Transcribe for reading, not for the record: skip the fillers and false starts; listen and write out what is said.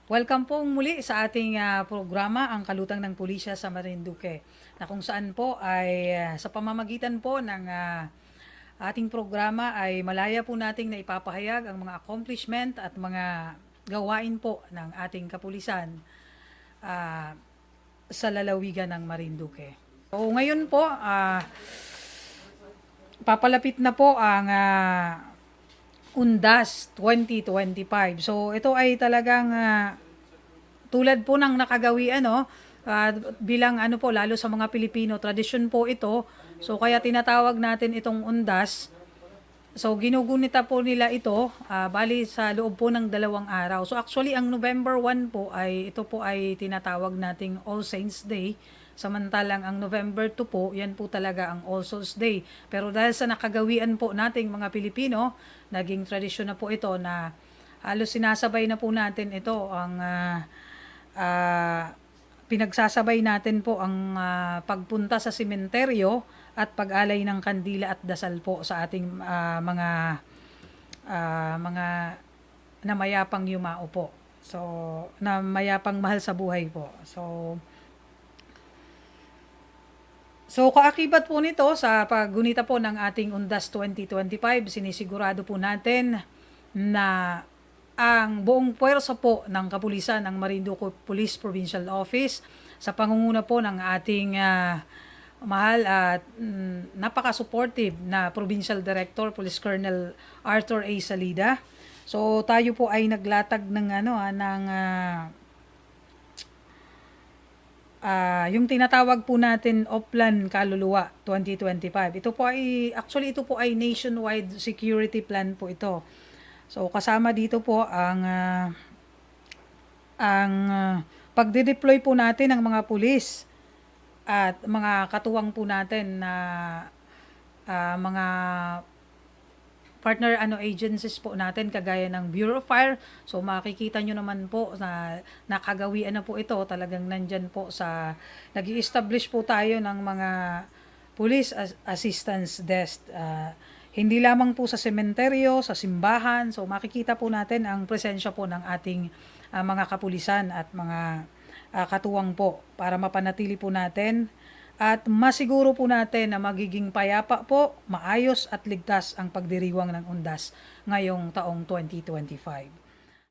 Welcome po muli sa ating programa, ang Kalutang ng Pulisya sa Marinduque, na kung saan po ay sa pamamagitan po ng ating programa ay malaya po nating na ipapahayag ang mga accomplishment at mga gawain po ng ating kapulisan ah, sa lalawigan ng Marinduque. So ngayon po, papalapit na po ang UNDAS 2025. So ito ay talagang tulad po ng nakagawian, no? Bilang ano po, lalo sa mga Pilipino, tradisyon po ito. So kaya tinatawag natin itong UNDAS. So ginugunita po nila ito, bali sa loob po ng 2 araw. So actually ang November 1 po ay ito po ay tinatawag nating All Saints Day. Samantalang ang November 2 po, yan po talaga ang All Souls Day. Pero dahil sa nakagawian po nating mga Pilipino, naging tradisyon na po ito na halos sinasabay na po natin ito ang pinagsasabay natin po ang pagpunta sa sementeryo at pag-alay ng kandila at dasal po sa ating mga namayapang yumao po. So, namayapang mahal sa buhay po. So kaakibat po nito sa paggunita po ng ating UNDAS 2025, sinisigurado po natin na ang buong puwersa po ng kapulisan ng Marinduque Police Provincial Office sa pangunguna po ng ating mahal at napaka-supportive na Provincial Director, Police Colonel Arthur A. Salida. So tayo po ay naglatag ng yung tinatawag po natin Oplan Kaluluwa 2025. Ito po ay nationwide security plan po ito. So kasama dito po ang pagde-deploy po natin ng mga pulis at mga katuwang po natin na mga partner agencies po natin kagaya ng Bureau of Fire. So makikita nyo naman po na nakagawian na po ito, talagang nandyan po nag-i-establish po tayo ng mga police assistance desk. Hindi lamang po sa sementeryo, sa simbahan. So makikita po natin ang presensya po ng ating mga kapulisan at mga katuwang po para mapanatili po natin at masiguro po natin na magiging payapa po, maayos at ligtas ang pagdiriwang ng UNDAS ngayong taong 2025.